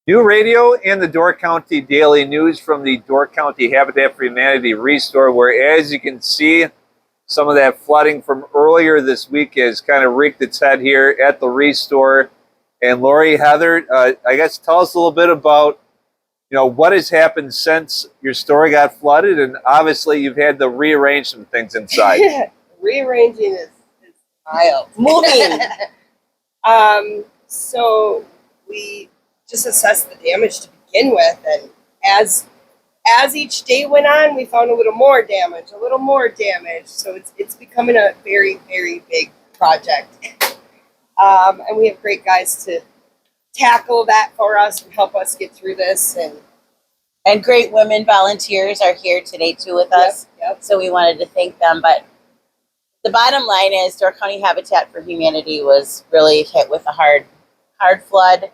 New radio and the Door County Daily News from the Door County Habitat for Humanity Restore, where, as you can see, some of that flooding from earlier this week has kind of wreaked its head here at the Restore. And Lori, Heather, I guess tell us a little bit about, what has happened since your store got flooded, and obviously you've had to rearrange some things inside. Rearranging is wild. Moving. So we just assessed the damage to begin with, and as each day went on, we found a little more damage. So it's becoming a very, very big project. And we have great guys to tackle that for us and help us get through this. And great women volunteers are here today too with us. Yep. So we wanted to thank them. But the bottom line is Door County Habitat for Humanity was really hit with a hard flood.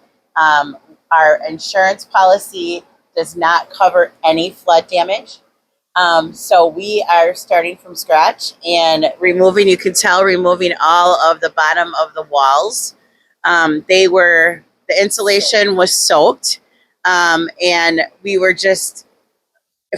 Our insurance policy does not cover any flood damage. So we are starting from scratch and removing all of the bottom of the walls. The insulation was soaked, and we were just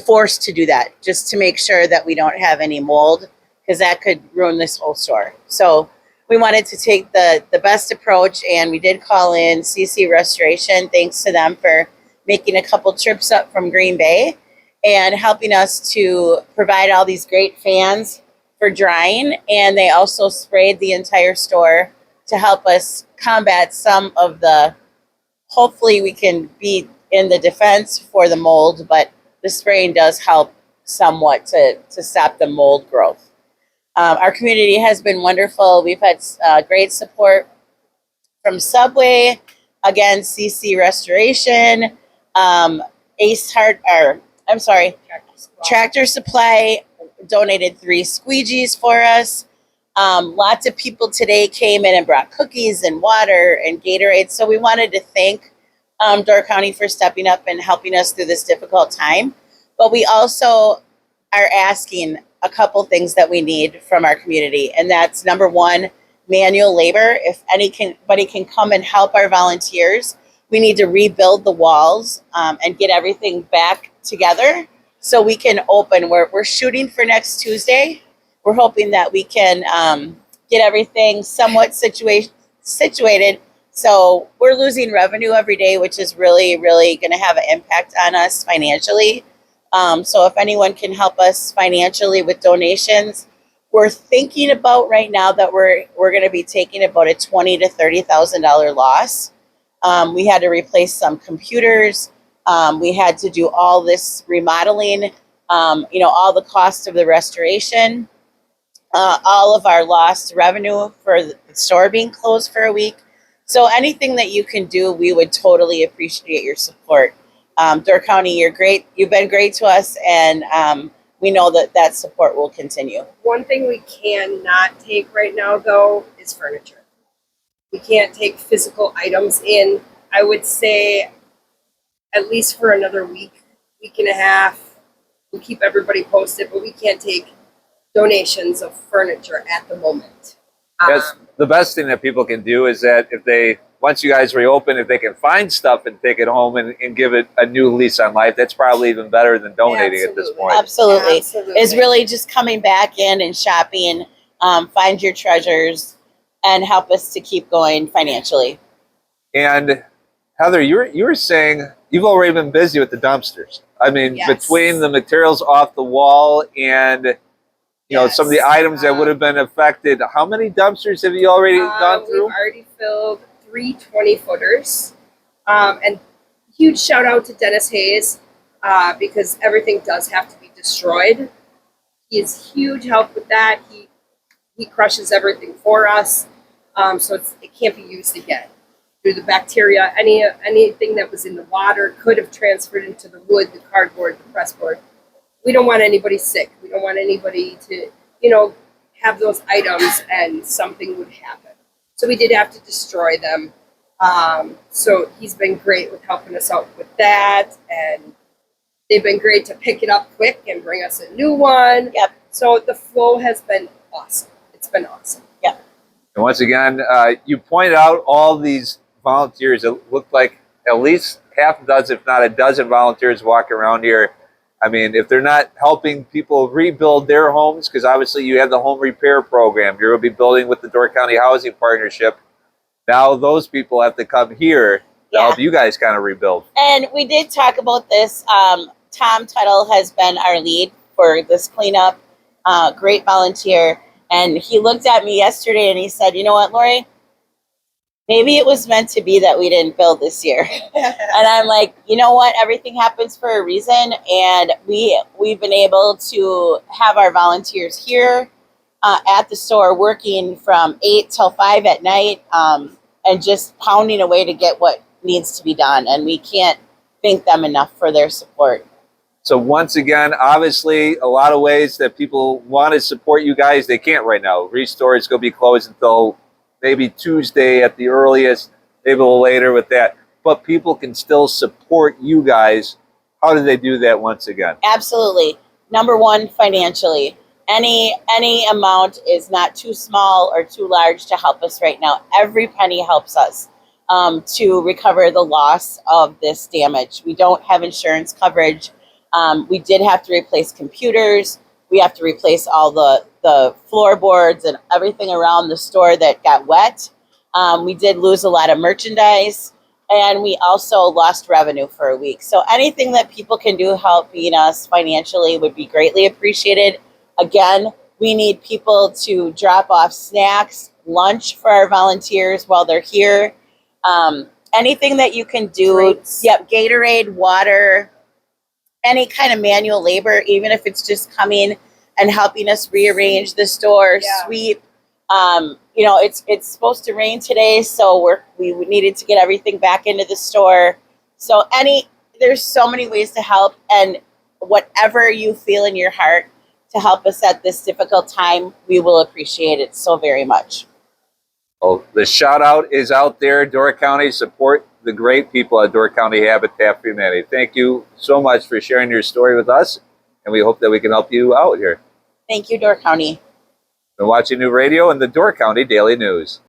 forced to do that just to make sure that we don't have any mold, because that could ruin this whole store. So we wanted to take the best approach, and we did call in CC Restoration. Thanks to them for making a couple trips up from Green Bay and helping us to provide all these great fans for drying. And they also sprayed the entire store to help us combat some of hopefully we can be in the defense for the mold, but the spraying does help somewhat to stop the mold growth. Our community has been wonderful. We've had great support from Subway, again, CC Restoration, Tractor Supply donated 3 squeegees for us. Lots of people today came in and brought cookies and water and Gatorade. So we wanted to thank Door County for stepping up and helping us through this difficult time. But we also are asking a couple things that we need from our community. And that's number one, manual labor. If anybody can come and help our volunteers, we need to rebuild the walls and get everything back together so we can open. We're shooting for next Tuesday. We're hoping that we can get everything somewhat situated. So we're losing revenue every day, which is really, really going to have an impact on us financially. So if anyone can help us financially with donations, we're thinking about right now that we're going to be taking about a $20,000 to $30,000 loss. We had to replace some computers. We had to do all this remodeling, all the cost of the restoration, all of our lost revenue for the store being closed for a week. So anything that you can do, we would totally appreciate your support. Door County, you're great. You've been great to us, and we know that support will continue. One thing we cannot take right now, though, is furniture. We can't take physical items in. I would say at least for another week and a half. We'll keep everybody posted, but we can't take donations of furniture at the moment. Yes, the best thing that people can do is that once you guys reopen, if they can find stuff and take it home and give it a new lease on life, that's probably even better than donating at this point. Absolutely. It's really just coming back in and shopping, find your treasures, and help us to keep going financially. And Heather, you were saying you've already been busy with the dumpsters. I mean, yes. Between the materials off the wall and some of the items that would have been affected, how many dumpsters have you already gone through? We've already filled 3 20-footers. And huge shout out to Dennis Hayes because everything does have to be destroyed. He is huge help with that. He crushes everything for us, so it can't be used again. Through the bacteria, anything that was in the water could have transferred into the wood, the cardboard, the pressboard. We don't want anybody sick. We don't want anybody to, have those items and something would happen. So we did have to destroy them. So he's been great with helping us out with that, and they've been great to pick it up quick and bring us a new one. Yep. So the flow has been awesome. It's been awesome. Yep. And once again, you pointed out all these volunteers. It looked like at least half a dozen, if not a dozen volunteers walking around here. I mean, if they're not helping people rebuild their homes, because obviously you have the home repair program, you're going to be building with the Door County Housing Partnership. Now those people have to come here to help you guys kind of rebuild. And we did talk about this. Tom Tuttle has been our lead for this cleanup. Great volunteer. And he looked at me yesterday and he said, you know what, Lori? Maybe it was meant to be that we didn't build this year. And I'm like, you know what? Everything happens for a reason. And we've been able to have our volunteers here at the store working from 8 till 5 at night and just pounding away to get what needs to be done. And we can't thank them enough for their support. So once again, obviously, a lot of ways that people want to support you guys, they can't right now. Restore is going to be closed until maybe Tuesday at the earliest, maybe a little later with that. But people can still support you guys. How do they do that once again? Absolutely. Number one, financially. Any amount is not too small or too large to help us right now. Every penny helps us to recover the loss of this damage. We don't have insurance coverage. We did have to replace computers. We have to replace all the floorboards and everything around the store that got wet. We did lose a lot of merchandise, and we also lost revenue for a week. So anything that people can do helping us financially would be greatly appreciated. Again, we need people to drop off snacks, lunch for our volunteers while they're here. Anything that you can do. Drinks. Yep, Gatorade, water, any kind of manual labor, even if it's just coming and helping us rearrange the store, sweep. You know, it's supposed to rain today, so we needed to get everything back into the store. So there's so many ways to help, and whatever you feel in your heart to help us at this difficult time, we will appreciate it so very much. Well, the shout out is out there. Door County, support the great people at Door County Habitat for Humanity. Thank you so much for sharing your story with us, and we hope that we can help you out here. Thank you, Door County. Been watching New Radio and the Door County Daily News.